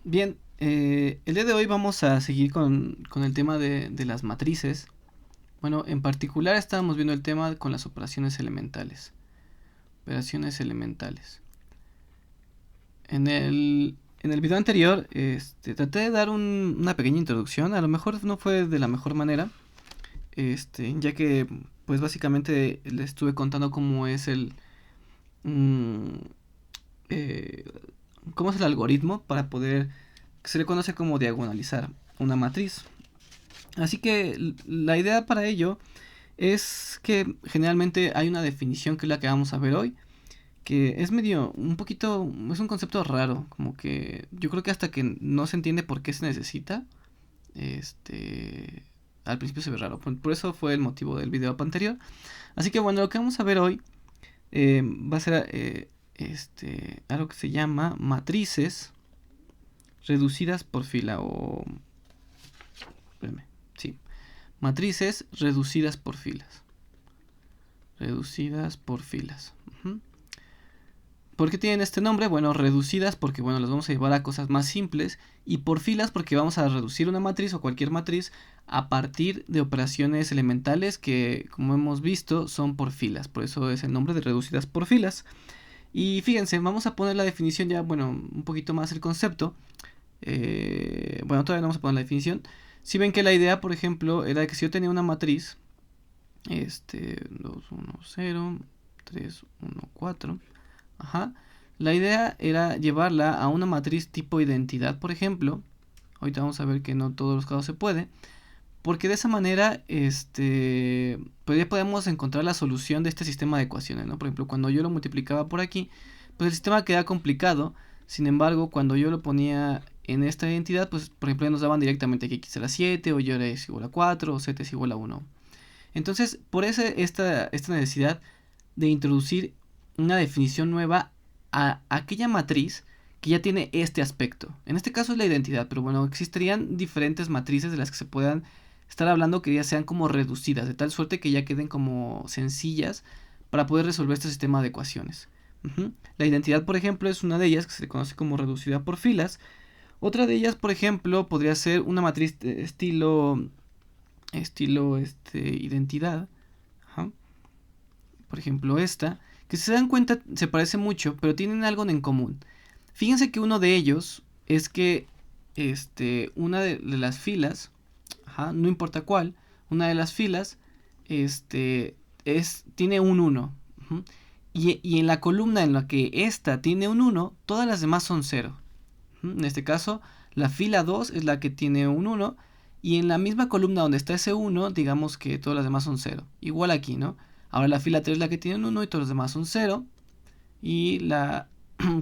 Bien, el día de hoy vamos a seguir con el tema de las matrices. Bueno, en particular estábamos viendo el tema con las operaciones elementales. Operaciones elementales. En el video anterior traté de dar una pequeña introducción. A lo mejor no fue de la mejor manera. Ya que pues básicamente les estuve contando cómo es mm, eh, cómo es el algoritmo para poder, que se le conoce como diagonalizar una matriz. Así que la idea para ello es que generalmente hay una definición que es la que vamos a ver hoy, que es medio, un poquito, es un concepto raro, como que yo creo que hasta que no se entiende por qué se necesita, al principio se ve raro, por eso fue el motivo del video anterior. Así que bueno, lo que vamos a ver hoy va a ser algo que se llama matrices reducidas por fila o... Espérame, sí. Matrices reducidas por filas. Reducidas por filas. ¿Por qué tienen este nombre? Bueno, reducidas porque bueno, las vamos a llevar a cosas más simples, y por filas porque vamos a reducir una matriz o cualquier matriz a partir de operaciones elementales que, como hemos visto, son por filas. Por eso es el nombre de reducidas por filas. Y fíjense, vamos a poner la definición ya, bueno, un poquito más el concepto. Bueno, todavía no vamos a poner la definición. Si ven que la idea, por ejemplo, era que si yo tenía una matriz, 2, 1, 0, 3, 1, 4, ajá, la idea era llevarla a una matriz tipo identidad, por ejemplo. Ahorita vamos a ver que no todos los casos se puede, porque de esa manera, pues ya podemos encontrar la solución de este sistema de ecuaciones, ¿no? Por ejemplo, cuando yo lo multiplicaba por aquí, pues el sistema queda complicado. Sin embargo, cuando yo lo ponía en esta identidad, pues por ejemplo ya nos daban directamente que x era 7, o y era igual a 4, o z es igual a 1. Entonces, por eso esta necesidad de introducir una definición nueva a aquella matriz que ya tiene este aspecto. En este caso es la identidad, pero bueno, existirían diferentes matrices de las que se puedan estar hablando que ya sean como reducidas, de tal suerte que ya queden como sencillas para poder resolver este sistema de ecuaciones. La identidad, por ejemplo, es una de ellas que se le conoce como reducida por filas. Otra de ellas, por ejemplo, podría ser una matriz de estilo identidad. Ajá. Por ejemplo, esta, que si se dan cuenta se parece mucho, pero tienen algo en común. Fíjense que uno de ellos es que una de las filas, ajá, no importa cuál, una de las filas tiene un 1. Y en la columna en la que esta tiene un 1, todas las demás son 0. En este caso, la fila 2 es la que tiene un 1. Y en la misma columna donde está ese 1, digamos que todas las demás son 0. Igual aquí, ¿no? Ahora la fila 3 es la que tiene un 1 y todos los demás son 0. Y la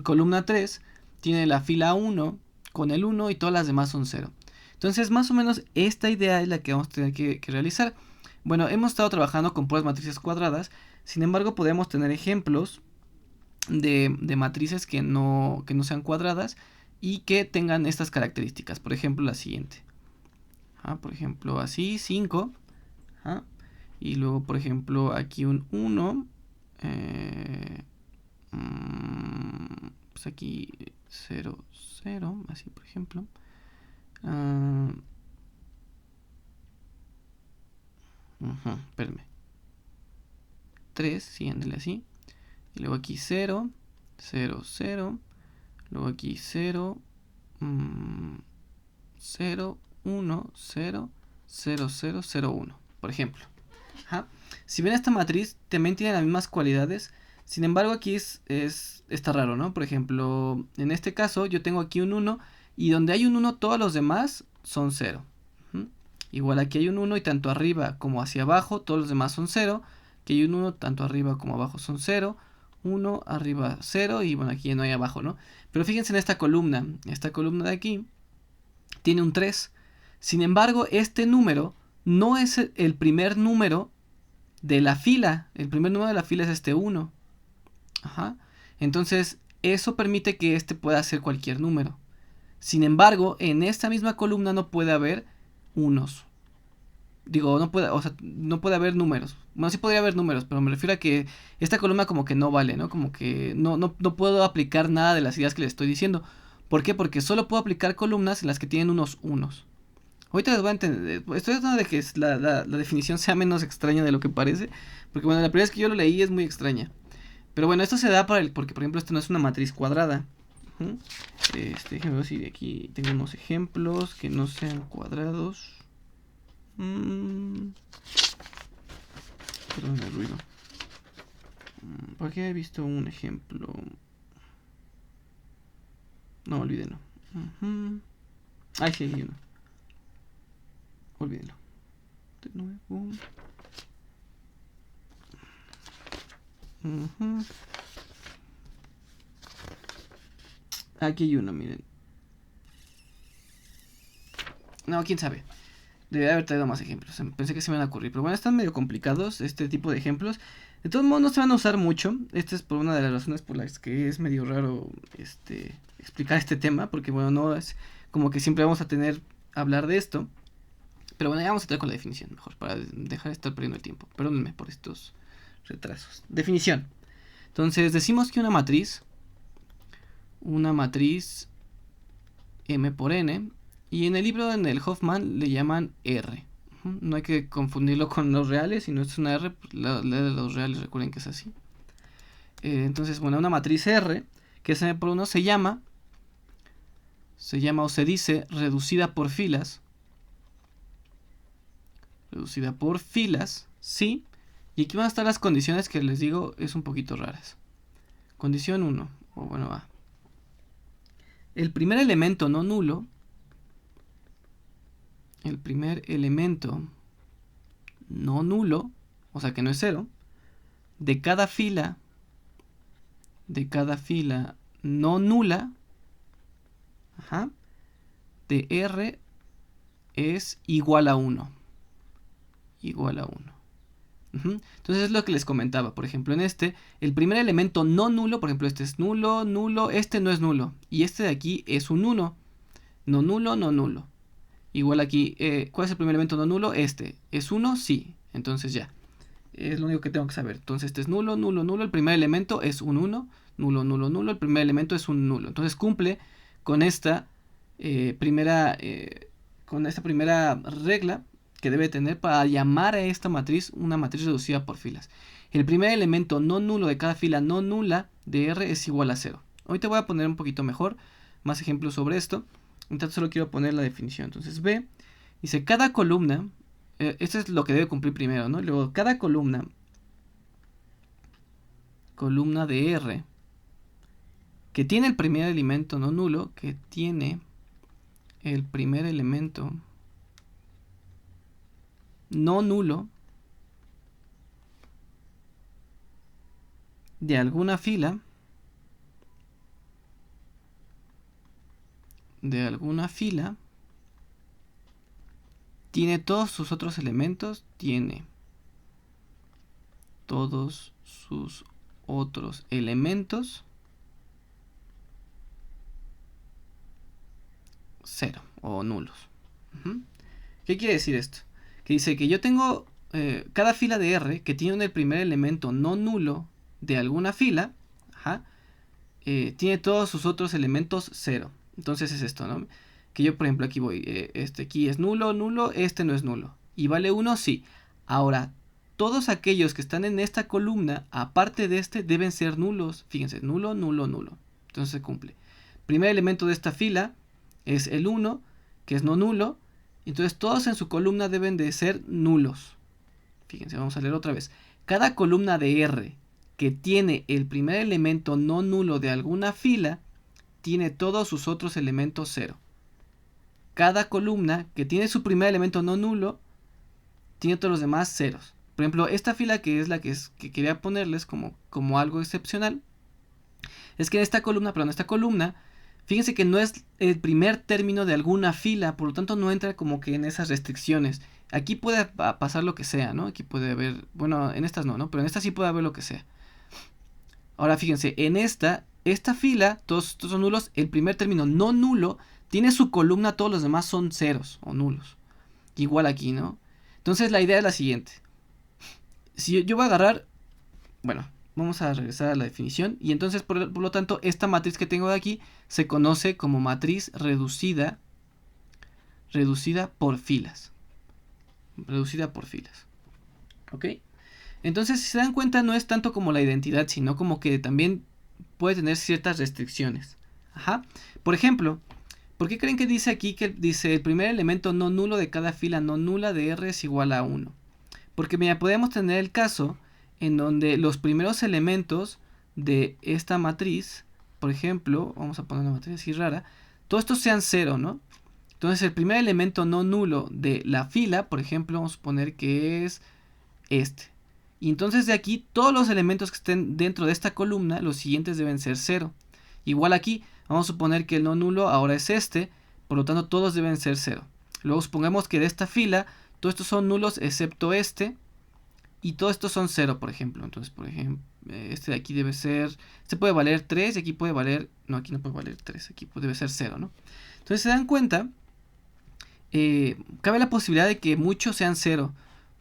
columna 3 tiene la fila 1 con el 1 y todas las demás son 0. Entonces, más o menos esta idea es la que vamos a tener que realizar. Bueno, hemos estado trabajando con puras matrices cuadradas. Sin embargo, podemos tener ejemplos de matrices que no sean cuadradas y que tengan estas características. Por ejemplo, la siguiente. Por ejemplo, así, 5. Y luego, por ejemplo, aquí un 1. Pues aquí 0, 0. Así, por ejemplo. Espérenme. 3, sí, ándale así. Y luego aquí 0, 0, 0. Luego aquí 0, 0, 1, 0, 0, 0, 0, 1. Por ejemplo. Si ven esta matriz, también tiene las mismas cualidades. Sin embargo, aquí está raro, ¿no? Por ejemplo, en este caso yo tengo aquí un 1. Y donde hay un 1, todos los demás son 0. Igual aquí hay un 1 y tanto arriba como hacia abajo, todos los demás son 0. Aquí hay un 1, tanto arriba como abajo son 0. 1, arriba 0 y bueno, aquí ya no hay abajo, ¿no? Pero fíjense en esta columna. Esta columna de aquí tiene un 3. Sin embargo, este número no es el primer número de la fila. El primer número de la fila es este 1. Entonces, eso permite que pueda ser cualquier número. Sin embargo, en esta misma columna no puede haber unos. Digo, no puede haber números. Bueno, sí podría haber números, pero me refiero a que esta columna como que no vale, ¿no? Como que no puedo aplicar nada de las ideas que le estoy diciendo. ¿Por qué? Porque solo puedo aplicar columnas en las que tienen unos unos. Ahorita les voy a entender, estoy tratando de que la definición sea menos extraña de lo que parece, porque bueno, la primera vez que yo lo leí es muy extraña. Pero bueno, esto se da porque por ejemplo esto no es una matriz cuadrada. Déjenme ver si aquí tengo unos ejemplos que no sean cuadrados. Perdón el ruido. ¿Por qué he visto un ejemplo? No, olvídenlo. Ay, sí, hay uno. Olvídenlo. De nuevo. Aquí hay uno, miren. No, quién sabe. Debería haber traído más ejemplos. Pensé que se me iban a ocurrir. Pero bueno, están medio complicados este tipo de ejemplos. De todos modos, no se van a usar mucho. Esta es por una de las razones por las que es medio raro explicar este tema. Porque bueno, no es como que siempre vamos a hablar de esto. Pero bueno, ya vamos a entrar con la definición mejor. Para dejar de estar perdiendo el tiempo. Perdónenme por estos retrasos. Definición. Entonces, decimos que una matriz M por N. Y en el libro, en el Hoffman, le llaman R. No hay que confundirlo con los reales. Si no es una R, pues la de los reales, recuerden que es así. Entonces, bueno, una matriz R, que es M por 1, se llama o se dice reducida por filas. Reducida por filas, sí. Y aquí van a estar las condiciones que les digo es un poquito raras. Condición 1, o bueno, va. El primer elemento no nulo. El primer elemento no nulo, o sea que no es 0, de cada fila no nula, de R es igual a 1. Igual a 1. Entonces es lo que les comentaba. Por ejemplo, en el primer elemento no nulo, por ejemplo, este es nulo, nulo, este no es nulo. Y este de aquí es un 1. No nulo, no nulo. Igual aquí, ¿cuál es el primer elemento no nulo? Este. ¿Es 1? Sí. Entonces ya. Es lo único que tengo que saber. Entonces este es nulo, nulo, nulo. El primer elemento es un 1. Nulo, nulo, nulo. El primer elemento es un nulo. Entonces cumple con esta primera regla que debe tener para llamar a esta matriz una matriz reducida por filas. El primer elemento no nulo de cada fila no nula de R es igual a 0. Ahorita voy a poner un poquito mejor, más ejemplos sobre esto. Entonces solo quiero poner la definición. Entonces B dice cada columna, esto es lo que debe cumplir primero, ¿no? Luego cada columna de R que tiene el primer elemento no nulo, que tiene el primer elemento no nulo de alguna fila, tiene todos sus otros elementos, cero o nulos. ¿Qué quiere decir esto? Que dice que yo tengo cada fila de R que tiene el primer elemento no nulo de alguna fila, tiene todos sus otros elementos 0. Entonces es esto, ¿no? Que yo, por ejemplo, aquí voy, aquí es nulo, nulo, este no es nulo. ¿Y vale 1? Sí. Ahora, todos aquellos que están en esta columna, aparte de este, deben ser nulos. Fíjense, nulo, nulo, nulo. Entonces se cumple. Primer elemento de esta fila es el 1, que es no nulo. Entonces todos en su columna deben de ser nulos. Fíjense, vamos a leer otra vez. Cada columna de R que tiene el primer elemento no nulo de alguna fila, tiene todos sus otros elementos 0. Cada columna que tiene su primer elemento no nulo, tiene todos los demás ceros. Por ejemplo, esta fila que es la que quería ponerles como algo excepcional, es que en esta columna, fíjense que no es el primer término de alguna fila, por lo tanto no entra como que en esas restricciones. Aquí puede pasar lo que sea, ¿no? Aquí puede haber, bueno, en estas no, pero en esta sí puede haber lo que sea. Ahora fíjense, en esta fila, todos son nulos, el primer término no nulo tiene su columna, todos los demás son ceros o nulos. Igual aquí, ¿no? Entonces la idea es la siguiente. Si yo voy a agarrar, bueno, vamos a regresar a la definición. Y entonces, por lo tanto, esta matriz que tengo de aquí se conoce como matriz reducida por filas. Reducida por filas. ¿Ok? Entonces, si se dan cuenta, no es tanto como la identidad, sino como que también puede tener ciertas restricciones. Ajá. Por ejemplo, ¿por qué creen que dice aquí que dice el primer elemento no nulo de cada fila no nula de R es igual a 1? Porque mira, podemos tener el caso en donde los primeros elementos de esta matriz, por ejemplo, vamos a poner una matriz así rara, todos estos sean 0, ¿no? Entonces el primer elemento no nulo de la fila, por ejemplo, vamos a suponer que es este. Y entonces de aquí todos los elementos que estén dentro de esta columna, los siguientes deben ser 0. Igual aquí, vamos a suponer que el no nulo ahora es este, por lo tanto todos deben ser 0. Luego supongamos que de esta fila, todos estos son nulos excepto este, y todos estos son 0, por ejemplo. Entonces, por ejemplo, este de aquí debe ser, este puede valer 3 y aquí puede valer, no, aquí no puede valer 3, aquí debe ser 0, ¿no? Entonces se dan cuenta, cabe la posibilidad de que muchos sean 0.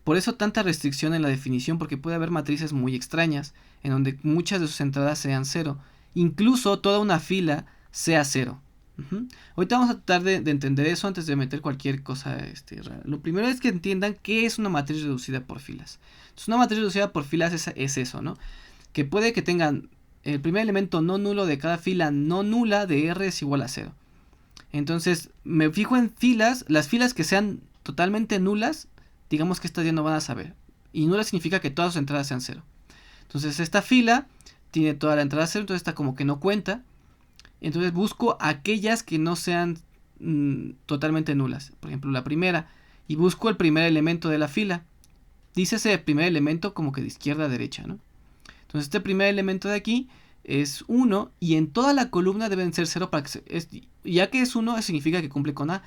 Por eso tanta restricción en la definición, porque puede haber matrices muy extrañas, en donde muchas de sus entradas sean 0. Incluso toda una fila sea 0. Ahorita vamos a tratar de entender eso antes de meter cualquier cosa rara. Lo primero es que entiendan qué es una matriz reducida por filas. Entonces, una matriz reducida por filas es eso, ¿no? Que puede que tengan el primer elemento no nulo de cada fila no nula de R es igual a 0. Entonces, me fijo en filas, las filas que sean totalmente nulas, digamos que estas ya no van a saber. Y nula significa que todas sus entradas sean 0. Entonces, esta fila tiene toda la entrada 0, entonces esta como que no cuenta. Entonces busco aquellas que no sean totalmente nulas. Por ejemplo, la primera. Y busco el primer elemento de la fila. Dice ese primer elemento como que de izquierda a derecha, ¿no? Entonces este primer elemento de aquí es 1. Y en toda la columna deben ser 0 para que ya que es 1 significa que cumple con A.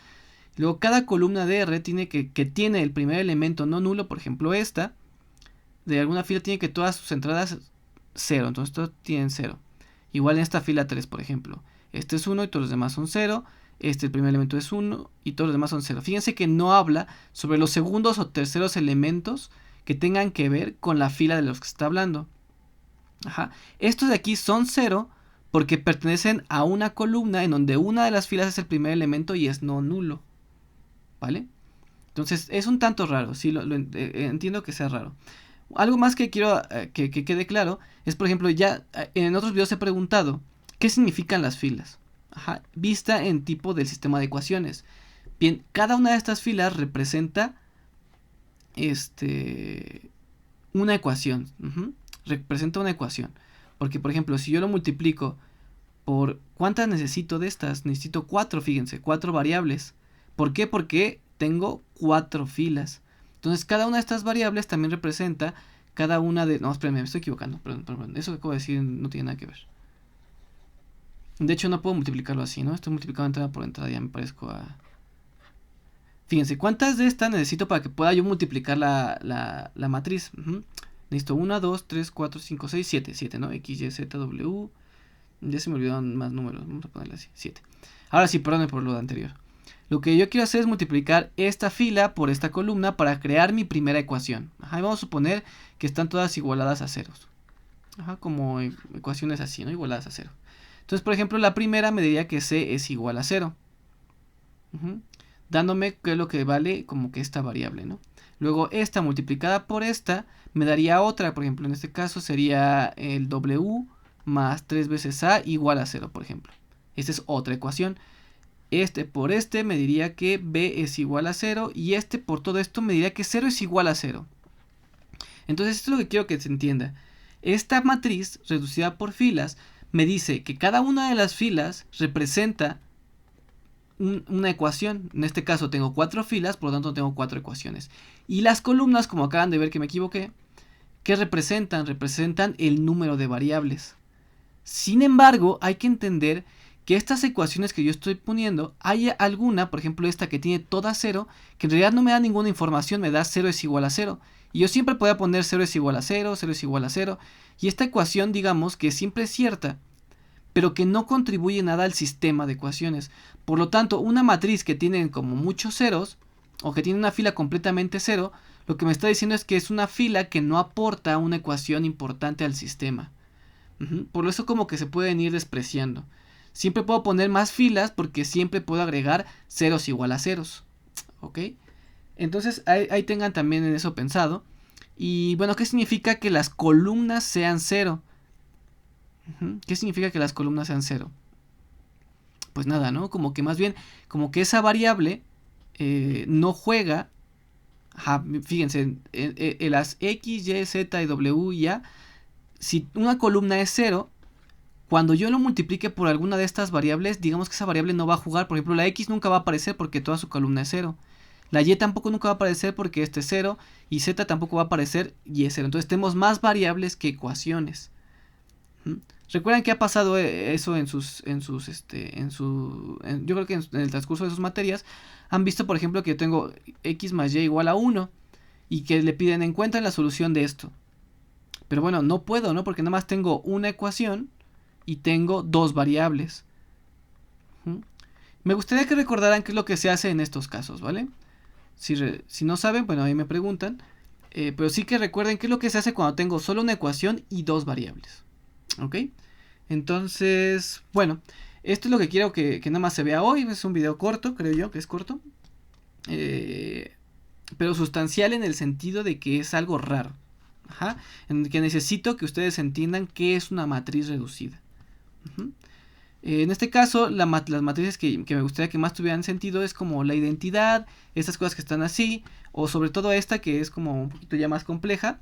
Luego cada columna de R tiene que tiene el primer elemento no nulo. Por ejemplo esta. De alguna fila tiene que todas sus entradas 0. Entonces todos tienen 0. Igual en esta fila 3, por ejemplo. Este es 1 y todos los demás son 0. El primer elemento es 1 y todos los demás son 0. Fíjense que no habla sobre los segundos o terceros elementos que tengan que ver con la fila de los que está hablando. Ajá. Estos de aquí son 0 porque pertenecen a una columna en donde una de las filas es el primer elemento y es no nulo. ¿Vale? Entonces es un tanto raro. Sí, entiendo que sea raro. Algo más que quiero que quede claro es, por ejemplo, ya en otros videos he preguntado ¿qué significan las filas? Ajá, vista en tipo del sistema de ecuaciones. Bien, cada una de estas filas representa una ecuación. Representa una ecuación. Porque, por ejemplo, si yo lo multiplico por ¿cuántas necesito de estas? Necesito 4, fíjense, 4 variables. ¿Por qué? Porque tengo 4 filas. Entonces cada una de estas variables también representa cada una de... No, espérenme, me estoy equivocando. Perdón. Eso que acabo de decir no tiene nada que ver. De hecho no puedo multiplicarlo así, ¿no? Estoy multiplicando entrada por entrada, ya me parezco a... Fíjense, ¿cuántas de estas necesito para que pueda yo multiplicar la matriz? Necesito 1, 2, 3, 4, 5, 6, 7. 7, ¿no? X, Y, Z, W. Ya se me olvidaron más números. Vamos a ponerle así, 7. Ahora sí, perdón por lo de anterior. Lo que yo quiero hacer es multiplicar esta fila por esta columna para crear mi primera ecuación. Ajá, y vamos a suponer que están todas igualadas a ceros. Ajá, como ecuaciones así, ¿no? Igualadas a 0. Entonces, por ejemplo, la primera me diría que C es igual a 0. Dándome qué es lo que vale como que esta variable, ¿no? Luego esta multiplicada por esta me daría otra. Por ejemplo, en este caso sería el W más 3 veces A igual a 0, por ejemplo. Esta es otra ecuación. Por me diría que B es igual a 0. Y por todo esto me diría que 0 es igual a 0. Entonces esto es lo que quiero que se entienda. Esta matriz reducida por filas me dice que cada una de las filas representa una ecuación. En este caso tengo 4 filas, por lo tanto tengo 4 ecuaciones. Y las columnas, como acaban de ver que me equivoqué, ¿qué representan? Representan el número de variables. Sin embargo, hay que entender que estas ecuaciones que yo estoy poniendo, hay alguna, por ejemplo esta que tiene toda 0, que en realidad no me da ninguna información, me da 0 es igual a 0. Y yo siempre podía poner 0 es igual a 0, 0 es igual a 0. Y esta ecuación, digamos, que siempre es cierta, pero que no contribuye nada al sistema de ecuaciones. Por lo tanto, una matriz que tiene como muchos ceros, o que tiene una fila completamente 0, lo que me está diciendo es que es una fila que no aporta una ecuación importante al sistema. Por eso como que se pueden ir despreciando. Siempre puedo poner más filas porque siempre puedo agregar ceros igual a ceros. ¿Ok? Entonces ahí tengan también en eso pensado. Y bueno, ¿qué significa que las columnas sean cero? ¿Qué significa que las columnas sean cero? Pues nada, ¿no? Como que más bien, como que esa variable no juega. Fíjense, en las X, Y, Z y W y A, si una columna es cero, cuando yo lo multiplique por alguna de estas variables, digamos que esa variable no va a jugar. Por ejemplo, la X nunca va a aparecer porque toda su columna es cero. La Y tampoco nunca va a aparecer porque este es cero. Y Z tampoco va a aparecer y es cero. Entonces tenemos más variables que ecuaciones. ¿Recuerdan que ha pasado eso yo creo que en el transcurso de sus materias han visto, por ejemplo, que yo tengo X más Y igual a 1 y que le piden encuentren la solución de esto? Pero bueno, no puedo, ¿no? Porque nada más tengo una ecuación y tengo dos variables. Me gustaría que recordaran qué es lo que se hace en estos casos, ¿vale? Si no saben, bueno, ahí me preguntan. Pero sí que recuerden qué es lo que se hace cuando tengo solo una ecuación y dos variables. ¿Ok? Entonces, bueno, esto es lo que quiero que nada más se vea hoy. Es un video corto, creo yo que es corto. Pero sustancial en el sentido de que es algo raro. En el que necesito que ustedes entiendan qué es una matriz reducida. En este caso, las matrices que me gustaría que más tuvieran sentido es como la identidad, estas cosas que están así, o sobre todo esta que es como un poquito ya más compleja.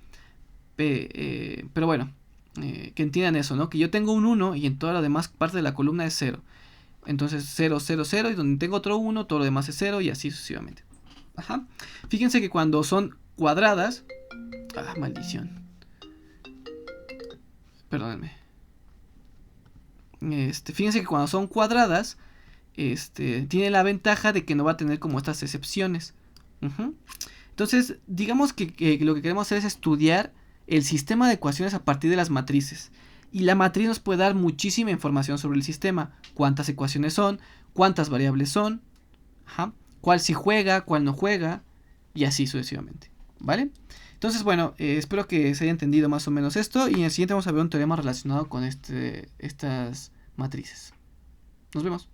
Pero bueno, que entiendan eso, ¿no? Que yo tengo un 1 y en toda la demás parte de la columna es 0. Entonces 0, 0, 0 y donde tengo otro 1, todo lo demás es 0 y así sucesivamente. Fíjense que cuando son cuadradas... maldición. Perdónenme. Fíjense que cuando son cuadradas, tiene la ventaja de que no va a tener como estas excepciones. Entonces, digamos que lo que queremos hacer es estudiar el sistema de ecuaciones a partir de las matrices. Y la matriz nos puede dar muchísima información sobre el sistema. Cuántas ecuaciones son, cuántas variables son, cuál sí juega, cuál no juega, y así sucesivamente. ¿Vale? Entonces, bueno, espero que se haya entendido más o menos esto. Y en el siguiente vamos a ver un teorema relacionado con estas matrices. Nos vemos.